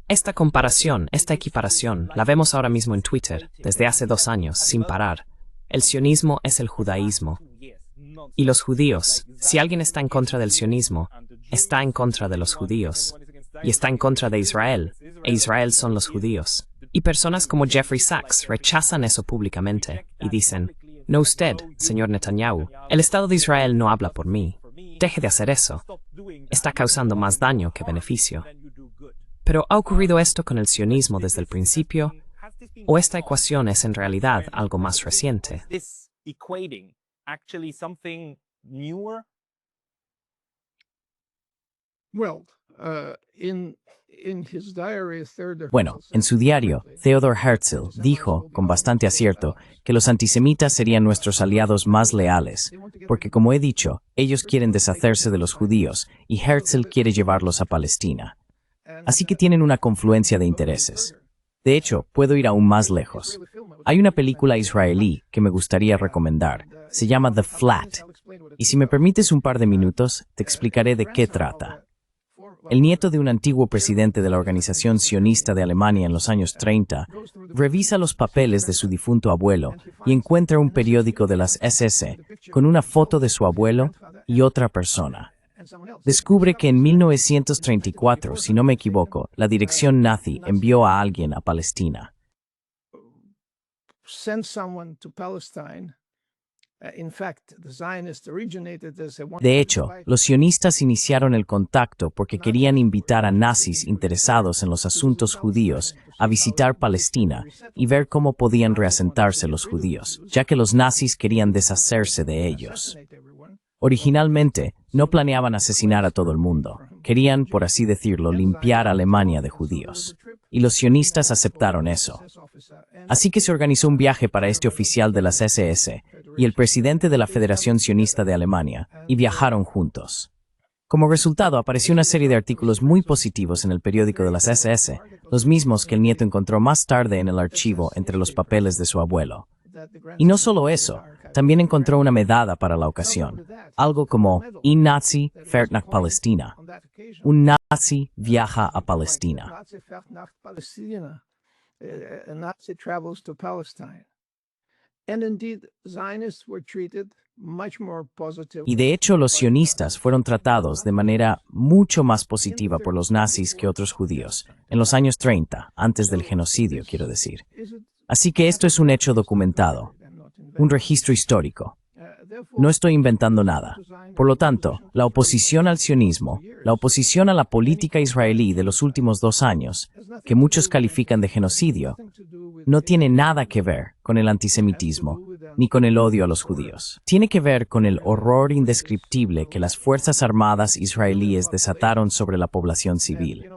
Esta comparación, esta equiparación, la vemos ahora mismo en Twitter, desde hace 2 años, sin parar. El sionismo es el judaísmo. Y los judíos, si alguien está en contra del sionismo, está en contra de los judíos. Y está en contra de Israel, e Israel son los judíos. Y personas como Jeffrey Sachs rechazan eso públicamente y dicen, no usted, señor Netanyahu, el Estado de Israel no habla por mí. Deje de hacer eso. Está causando más daño que beneficio. Pero ¿ha ocurrido esto con el sionismo desde el principio? ¿O esta ecuación es en realidad algo más reciente? Bueno, en su diario, Theodor Herzl dijo, con bastante acierto, que los antisemitas serían nuestros aliados más leales, porque como he dicho, ellos quieren deshacerse de los judíos y Herzl quiere llevarlos a Palestina. Así que tienen una confluencia de intereses. De hecho, puedo ir aún más lejos. Hay una película israelí que me gustaría recomendar. Se llama The Flat. Y si me permites un par de minutos, te explicaré de qué trata. El nieto de un antiguo presidente de la Organización Sionista de Alemania en los años 30 revisa los papeles de su difunto abuelo y encuentra un periódico de las SS con una foto de su abuelo y otra persona. Descubre que en 1934, si no me equivoco, la dirección nazi envió a alguien a Palestina. De hecho, los sionistas iniciaron el contacto porque querían invitar a nazis interesados en los asuntos judíos a visitar Palestina y ver cómo podían reasentarse los judíos, ya que los nazis querían deshacerse de ellos. Originalmente, no planeaban asesinar a todo el mundo. Querían, por así decirlo, limpiar a Alemania de judíos. Y los sionistas aceptaron eso. Así que se organizó un viaje para este oficial de las SS y el presidente de la Federación Sionista de Alemania, y viajaron juntos. Como resultado, apareció una serie de artículos muy positivos en el periódico de las SS, los mismos que el nieto encontró más tarde en el archivo entre los papeles de su abuelo. Y no solo eso, también encontró una medalla para la ocasión, algo como «Un Nazi fährt nach Palästina». Un nazi viaja a Palestina. Y de hecho los sionistas fueron tratados de manera mucho más positiva por los nazis que otros judíos, en los años 30, antes del genocidio, quiero decir. Así que esto es un hecho documentado, un registro histórico. No estoy inventando nada. Por lo tanto, la oposición al sionismo, la oposición a la política israelí de los últimos 2 años, que muchos califican de genocidio, no tiene nada que ver con el antisemitismo ni con el odio a los judíos. Tiene que ver con el horror indescriptible que las Fuerzas Armadas israelíes desataron sobre la población civil.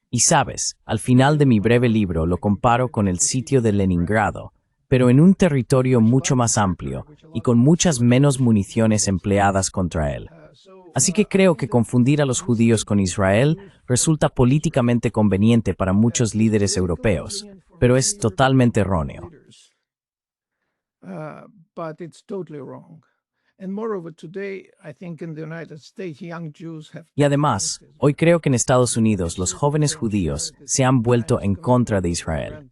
Y sabes, al final de mi breve libro lo comparo con el sitio de Leningrado, pero en un territorio mucho más amplio y con muchas menos municiones empleadas contra él. Así que creo que confundir a los judíos con Israel resulta políticamente conveniente para muchos líderes europeos, pero es totalmente erróneo. Y además, hoy creo que en Estados Unidos los jóvenes judíos se han vuelto en contra de Israel.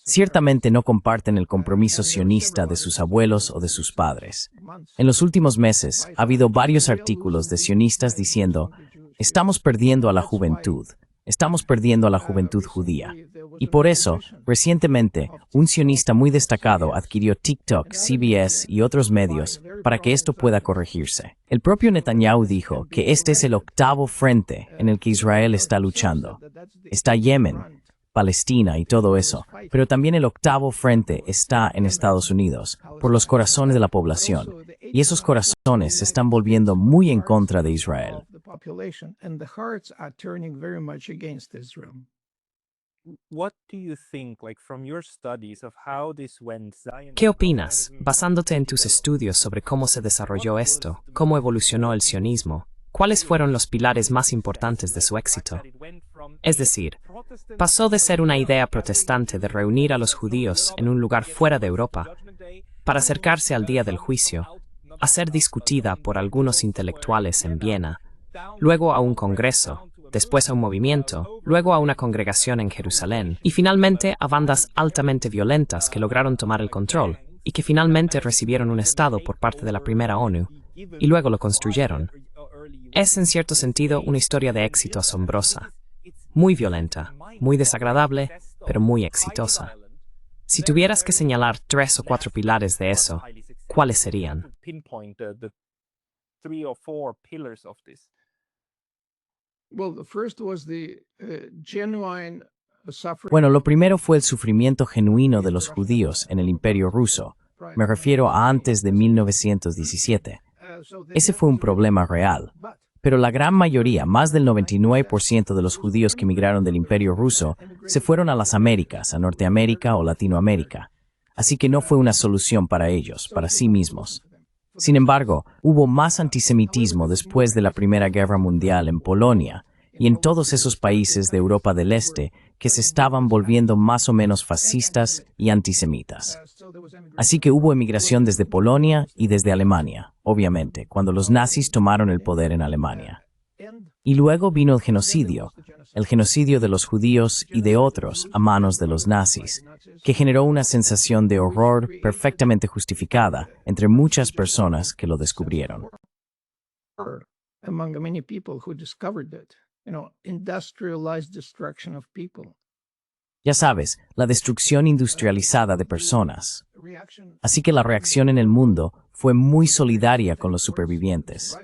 Ciertamente no comparten el compromiso sionista de sus abuelos o de sus padres. En los últimos meses ha habido varios artículos de sionistas diciendo, estamos perdiendo a la juventud. Estamos perdiendo a la juventud judía. Y por eso, recientemente, un sionista muy destacado adquirió TikTok, CBS y otros medios para que esto pueda corregirse. El propio Netanyahu dijo que este es el 8º frente en el que Israel está luchando. Está Yemen, Palestina y todo eso, pero también el 8º frente está en Estados Unidos, por los corazones de la población. Y esos corazones se están volviendo muy en contra de Israel. ¿Qué opinas, basándote en tus estudios sobre cómo se desarrolló esto, cómo evolucionó el sionismo? ¿Cuáles fueron los pilares más importantes de su éxito? Es decir, pasó de ser una idea protestante de reunir a los judíos en un lugar fuera de Europa, para acercarse al día del juicio, a ser discutida por algunos intelectuales en Viena, luego a un congreso, después a un movimiento, luego a una congregación en Jerusalén, y finalmente a bandas altamente violentas que lograron tomar el control, y que finalmente recibieron un Estado por parte de la primera ONU, y luego lo construyeron. Es, en cierto sentido, una historia de éxito asombrosa. Muy violenta, muy desagradable, pero muy exitosa. Si tuvieras que señalar 3 o 4 pilares de eso, ¿cuáles serían? Well, the first was the genuine suffering. Bueno, lo primero fue el sufrimiento genuino de los judíos en el Imperio Ruso. Me refiero a antes de 1917. Ese fue un problema real. Pero la gran mayoría, más del 99% de los judíos que emigraron del Imperio Ruso, se fueron a las Américas, a Norteamérica o Latinoamérica. Así que no fue una solución para ellos, para sí mismos. Sin embargo, hubo más antisemitismo después de la Primera Guerra Mundial en Polonia y en todos esos países de Europa del Este que se estaban volviendo más o menos fascistas y antisemitas. Así que hubo emigración desde Polonia y desde Alemania, obviamente, cuando los nazis tomaron el poder en Alemania. Y luego vino el genocidio de los judíos y de otros a manos de los nazis, que generó una sensación de horror perfectamente justificada entre muchas personas que lo descubrieron. Among many people who discovered it, industrialized destruction of people. Ya sabes, la destrucción industrializada de personas. Así que la reacción en el mundo fue muy solidaria con los supervivientes.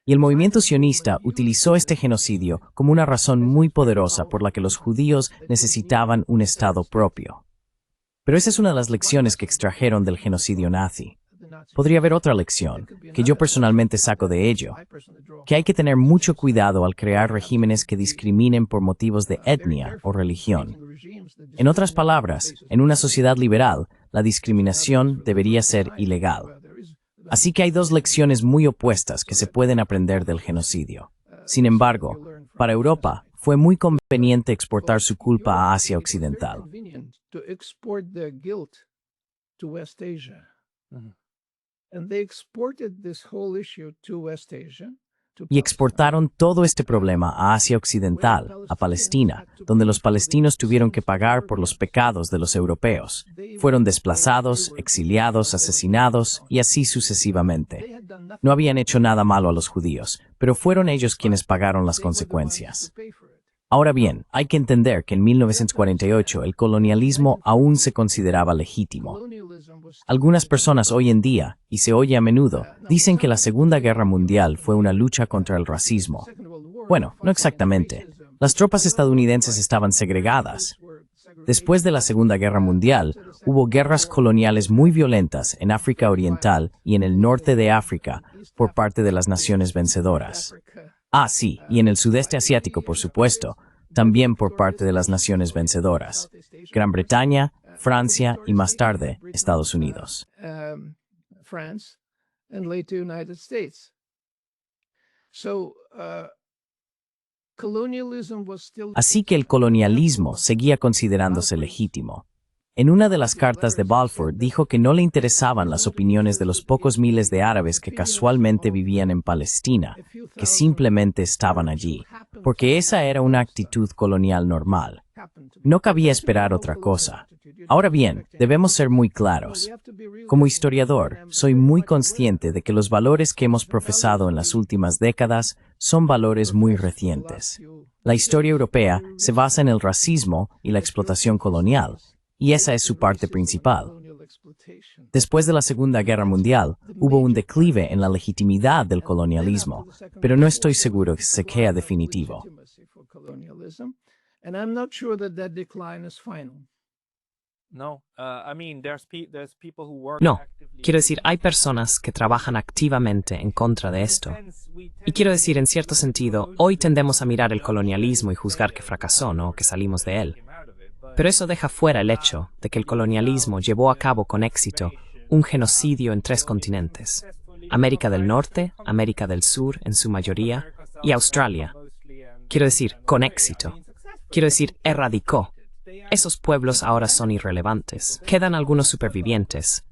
Y el movimiento sionista utilizó este genocidio como una razón muy poderosa por la que los judíos necesitaban un Estado propio. Pero esa es una de las lecciones que extrajeron del genocidio nazi. Podría haber otra lección, que yo personalmente saco de ello, que hay que tener mucho cuidado al crear regímenes que discriminen por motivos de etnia o religión. En otras palabras, en una sociedad liberal, la discriminación debería ser ilegal. Así que hay dos lecciones muy opuestas que se pueden aprender del genocidio. Sin embargo, para Europa fue muy conveniente exportar su culpa a Asia Occidental. Y exportaron todo este problema a Asia Occidental, a Palestina, donde los palestinos tuvieron que pagar por los pecados de los europeos. Fueron desplazados, exiliados, asesinados y así sucesivamente. No habían hecho nada malo a los judíos, pero fueron ellos quienes pagaron las consecuencias. Ahora bien, hay que entender que en 1948 el colonialismo aún se consideraba legítimo. Algunas personas hoy en día, y se oye a menudo, dicen que la Segunda Guerra Mundial fue una lucha contra el racismo. Bueno, no exactamente. Las tropas estadounidenses estaban segregadas. Después de la Segunda Guerra Mundial, hubo guerras coloniales muy violentas en África Oriental y en el norte de África por parte de las naciones vencedoras. Ah, sí, y en el sudeste asiático, por supuesto, también por parte de las naciones vencedoras. Gran Bretaña, Francia y más tarde, Estados Unidos. Así que el colonialismo seguía considerándose legítimo. En una de las cartas de Balfour dijo que no le interesaban las opiniones de los pocos miles de árabes que casualmente vivían en Palestina, que simplemente estaban allí, porque esa era una actitud colonial normal. No cabía esperar otra cosa. Ahora bien, debemos ser muy claros. Como historiador, soy muy consciente de que los valores que hemos profesado en las últimas décadas son valores muy recientes. La historia europea se basa en el racismo y la explotación colonial, y esa es su parte principal. Después de la Segunda Guerra Mundial, hubo un declive en la legitimidad del colonialismo, pero no estoy seguro que sea definitivo. No, quiero decir, hay personas que trabajan activamente en contra de esto. Y quiero decir, en cierto sentido, hoy tendemos a mirar el colonialismo y juzgar que fracasó, ¿no? Que salimos de él. Pero eso deja fuera el hecho de que el colonialismo llevó a cabo con éxito un genocidio en 3 continentes: América del Norte, América del Sur en su mayoría, y Australia. Quiero decir, con éxito. Quiero decir, erradicó. Esos pueblos ahora son irrelevantes. Quedan algunos supervivientes,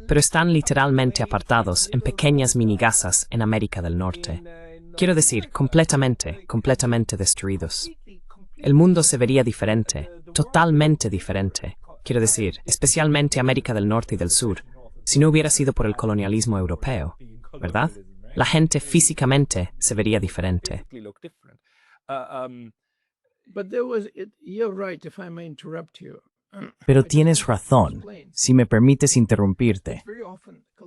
pero están literalmente apartados en pequeñas minigasas en América del Norte. Quiero decir, completamente destruidos. El mundo se vería diferente, totalmente diferente. Quiero decir, especialmente América del Norte y del Sur, si no hubiera sido por el colonialismo europeo. ¿verdad? La gente físicamente se vería diferente. But there was, you're right, if I may interrupt you. Pero tienes razón, si me permites interrumpirte.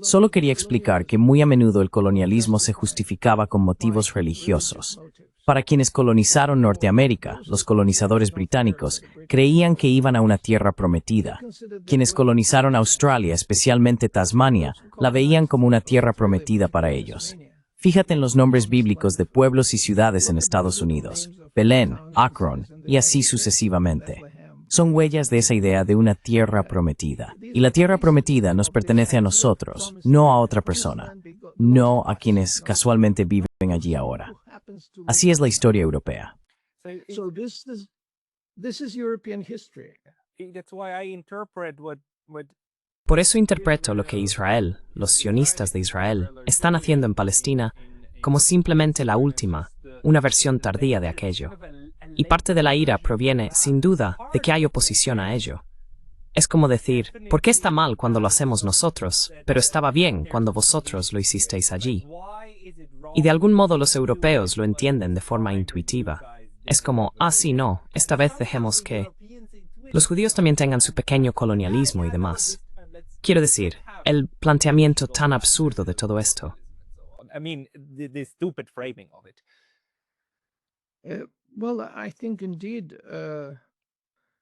Solo quería explicar que muy a menudo el colonialismo se justificaba con motivos religiosos. Para quienes colonizaron Norteamérica, los colonizadores británicos creían que iban a una tierra prometida. Quienes colonizaron Australia, especialmente Tasmania, la veían como una tierra prometida para ellos. Fíjate en los nombres bíblicos de pueblos y ciudades en Estados Unidos: Belén, Akron, y así sucesivamente. Son huellas de esa idea de una tierra prometida. Y la tierra prometida nos pertenece a nosotros, no a otra persona, no a quienes casualmente viven allí ahora. Así es la historia europea. So this is European history. That's why I interpret what Por eso interpreto lo que Israel, los sionistas de Israel, están haciendo en Palestina como simplemente la última, una versión tardía de aquello. Y parte de la ira proviene, sin duda, de que hay oposición a ello. Es como decir, ¿por qué está mal cuando lo hacemos nosotros, pero estaba bien cuando vosotros lo hicisteis allí? Y de algún modo los europeos lo entienden de forma intuitiva. Es como, sí, no, esta vez dejemos que los judíos también tengan su pequeño colonialismo y demás. Quiero decir, el planteamiento tan absurdo de todo esto. I mean, the stupid framing of it. Well, I think indeed,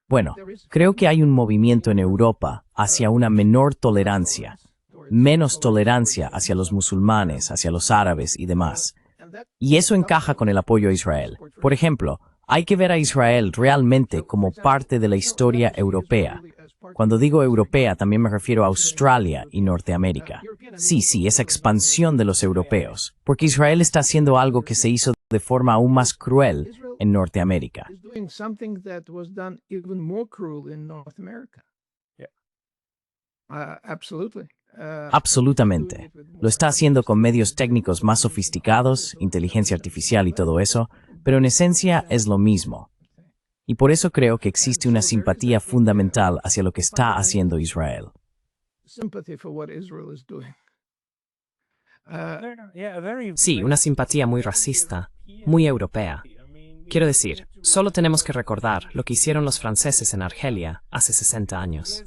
Bueno, creo que hay un movimiento en Europa hacia una menor tolerancia, menos tolerancia hacia los musulmanes, hacia los árabes y demás. Y eso encaja con el apoyo a Israel. Por ejemplo, hay que ver a Israel realmente como parte de la historia europea. Cuando digo europea, también me refiero a Australia y Norteamérica. Sí, esa expansión de los europeos, porque Israel está haciendo algo que se hizo de forma aún más cruel en Norteamérica. is doing something that was done even more cruel in North America. Yeah. Absolutely. Absolutamente. Lo está haciendo con medios técnicos más sofisticados, inteligencia artificial y todo eso, pero en esencia es lo mismo. Y por eso creo que existe una simpatía fundamental hacia lo que está haciendo Israel. Sympathy for what Israel is doing. Sí, una simpatía muy racista, muy europea. Quiero decir, solo tenemos que recordar lo que hicieron los franceses en Argelia hace 60 años.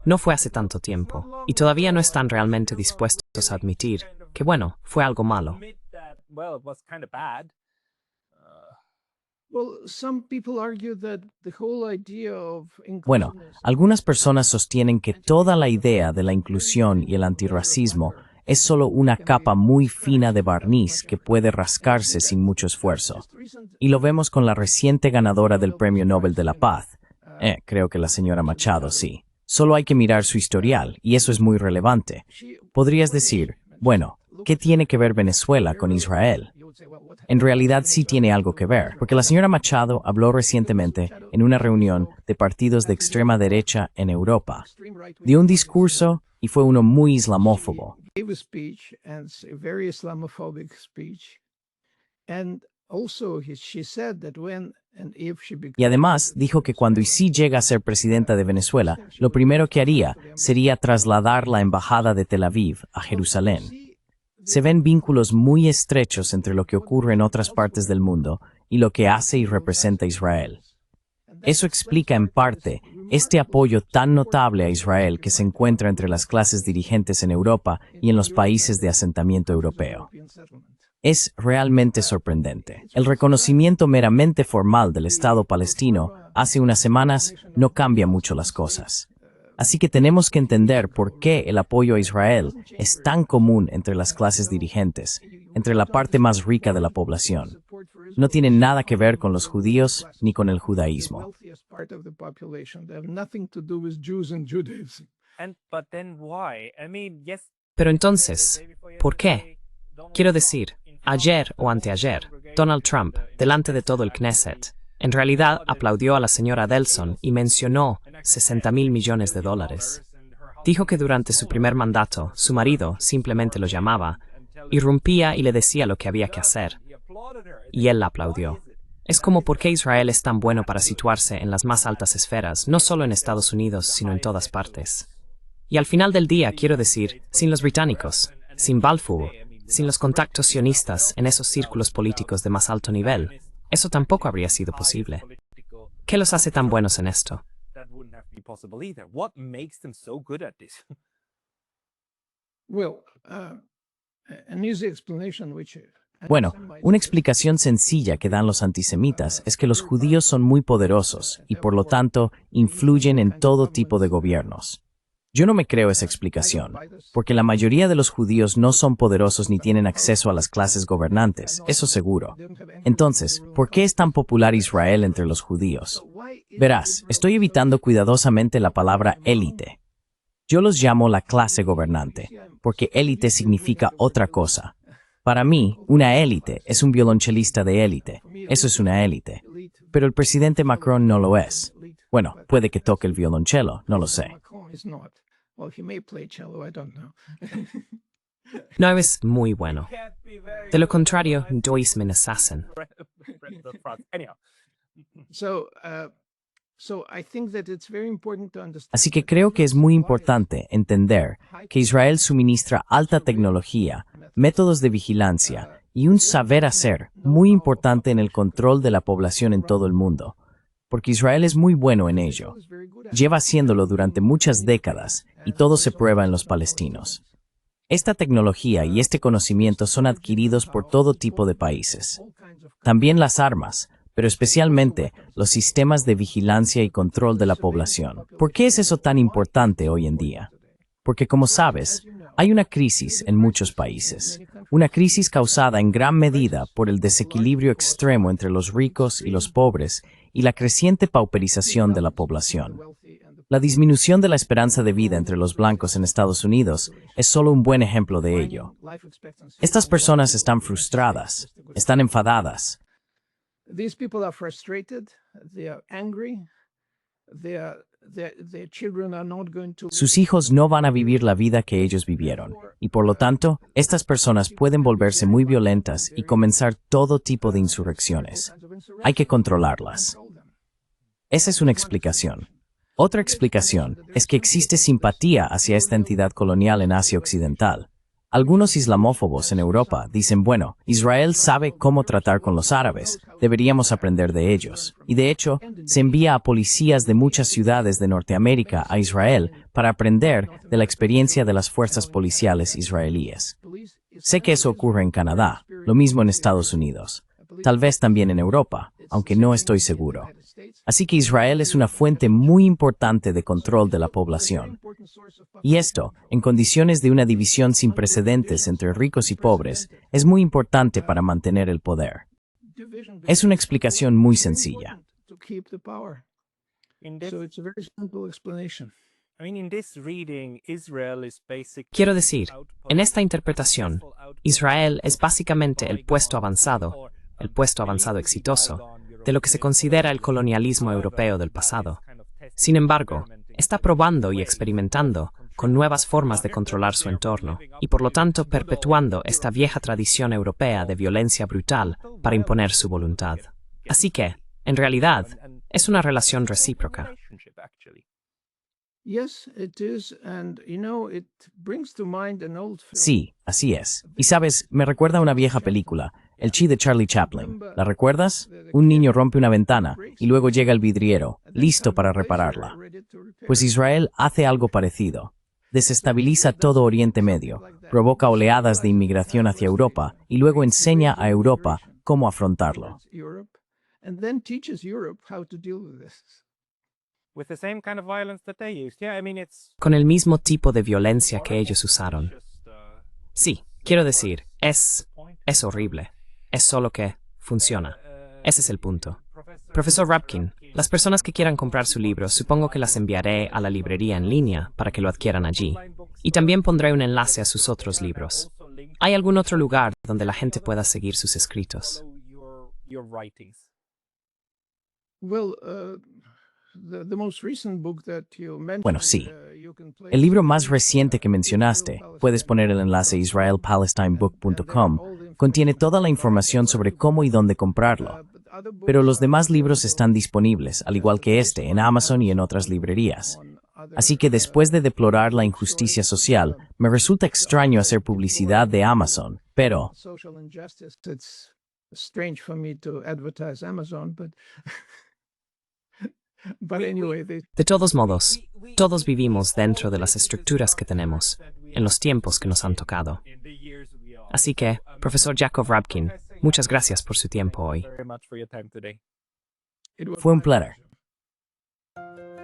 No fue hace tanto tiempo, y todavía no están realmente dispuestos a admitir que, bueno, fue algo malo. Well, it was kind of bad. Well, some people argue that the whole idea of Bueno, inclusiveness- algunas personas sostienen que toda la idea de la inclusión y el antirracismo es solo una capa muy fina de barniz que puede rascarse sin mucho esfuerzo. Y lo vemos con la reciente ganadora del Premio Nobel de la Paz. Creo que la señora Machado, sí. Solo hay que mirar su historial, y eso es muy relevante. Podrías decir, bueno, ¿qué tiene que ver Venezuela con Israel? En realidad sí tiene algo que ver, porque la señora Machado habló recientemente en una reunión de partidos de extrema derecha en Europa. Dio un discurso y fue uno muy islamófobo. gave a speech, and a very Islamophobic speech. And also she said that when and if she Y además dijo que cuando sí llega a ser presidenta de Venezuela, lo primero que haría sería trasladar la embajada de Tel Aviv a Jerusalén. Se ven vínculos muy estrechos entre lo que ocurre en otras partes del mundo y lo que hace y representa Israel. Eso explica en parte este apoyo tan notable a Israel que se encuentra entre las clases dirigentes en Europa y en los países de asentamiento europeo. Es realmente sorprendente. El reconocimiento meramente formal del Estado palestino hace unas semanas no cambia mucho las cosas. Así que tenemos que entender por qué el apoyo a Israel es tan común entre las clases dirigentes, entre la parte más rica de la población. No tiene nada que ver con los judíos ni con el judaísmo. But then why? I mean, yes. Pero entonces, ¿por qué? Quiero decir, ayer o anteayer, Donald Trump, delante de todo el Knesset, en realidad aplaudió a la señora Delson y mencionó $60,000 millones. Dijo que durante su primer mandato, su marido simplemente lo llamaba, irrumpía y le decía lo que había que hacer. Y él la aplaudió. Es como por qué Israel es tan bueno para situarse en las más altas esferas, no solo en Estados Unidos, sino en todas partes. Y al final del día, quiero decir, sin los británicos, sin Balfour, sin los contactos sionistas en esos círculos políticos de más alto nivel, eso tampoco habría sido posible. ¿Qué los hace tan buenos en esto? Well, an easy explanation which Bueno, una explicación sencilla que dan los antisemitas es que los judíos son muy poderosos y por lo tanto influyen en todo tipo de gobiernos. Yo no me creo esa explicación, porque la mayoría de los judíos no son poderosos ni tienen acceso a las clases gobernantes, eso seguro. Entonces, ¿por qué es tan popular Israel entre los judíos? Verás, estoy evitando cuidadosamente la palabra élite. Yo los llamo la clase gobernante, porque élite significa otra cosa. Para mí, una élite es un violonchelista de élite. Eso es una élite. Pero el presidente Macron no lo es. Bueno, puede que toque el violonchelo, no lo sé. No es muy bueno. De lo contrario, Joyce me assassin. Así que creo que es muy importante entender que Israel suministra alta tecnología, métodos de vigilancia y un saber hacer muy importante en el control de la población en todo el mundo, porque Israel es muy bueno en ello. Lleva haciéndolo durante muchas décadas y todo se prueba en los palestinos. Esta tecnología y este conocimiento son adquiridos por todo tipo de países. También las armas, pero especialmente los sistemas de vigilancia y control de la población. ¿Por qué es eso tan importante hoy en día? Porque, como sabes, hay una crisis en muchos países. Una crisis causada en gran medida por el desequilibrio extremo entre los ricos y los pobres y la creciente pauperización de la población. La disminución de la esperanza de vida entre los blancos en Estados Unidos es solo un buen ejemplo de ello. Estas personas están frustradas, están enfadadas. These people are frustrated, they are angry, their children are not going to... Sus hijos no van a vivir la vida que ellos vivieron, y por lo tanto, estas personas pueden volverse muy violentas y comenzar todo tipo de insurrecciones. Hay que controlarlas. Esa es una explicación. Otra explicación es que existe simpatía hacia esta entidad colonial en Asia Occidental. Algunos islamófobos en Europa dicen, bueno, Israel sabe cómo tratar con los árabes, deberíamos aprender de ellos. Y de hecho, se envía a policías de muchas ciudades de Norteamérica a Israel para aprender de la experiencia de las fuerzas policiales israelíes. Sé que eso ocurre en Canadá, lo mismo en Estados Unidos. Tal vez también en Europa, aunque no estoy seguro. Así que Israel es una fuente muy importante de control de la población. Y esto, en condiciones de una división sin precedentes entre ricos y pobres, es muy importante para mantener el poder. Es una explicación muy sencilla. Quiero decir, en esta interpretación, Israel es básicamente el puesto avanzado exitoso, de lo que se considera el colonialismo europeo del pasado. Sin embargo, está probando y experimentando con nuevas formas de controlar su entorno y por lo tanto perpetuando esta vieja tradición europea de violencia brutal para imponer su voluntad. Así que, en realidad, es una relación recíproca. Sí, así es. Y sabes, me recuerda a una vieja película, El Chi de Charlie Chaplin. ¿La recuerdas? Un niño rompe una ventana y luego llega el vidriero, listo para repararla. Pues Israel hace algo parecido. Desestabiliza todo Oriente Medio, provoca oleadas de inmigración hacia Europa y luego enseña a Europa cómo afrontarlo. Con el mismo tipo de violencia que ellos usaron. Sí, quiero decir, es horrible. Es solo que funciona. Ese es el punto. Profesor Rabkin, las personas que quieran comprar su libro, supongo que las enviaré a la librería en línea para que lo adquieran allí. Y también pondré un enlace a sus otros libros. ¿Hay algún otro lugar donde la gente pueda seguir sus escritos? Bueno, sí. El libro más reciente que mencionaste, puedes poner el enlace israelpalestinebook.com, contiene toda la información sobre cómo y dónde comprarlo. Pero los demás libros están disponibles, al igual que este, en Amazon y en otras librerías. Así que después de deplorar la injusticia social, me resulta extraño hacer publicidad de Amazon Pero, social injustice. It's strange for me to advertise Amazon, but anyway, De todos modos, todos vivimos dentro de las estructuras que tenemos, en los tiempos que nos han tocado. Así que, profesor Yakov Rabkin, muchas gracias por su tiempo hoy. Very much for your time today. it was fue un my placer. pleasure.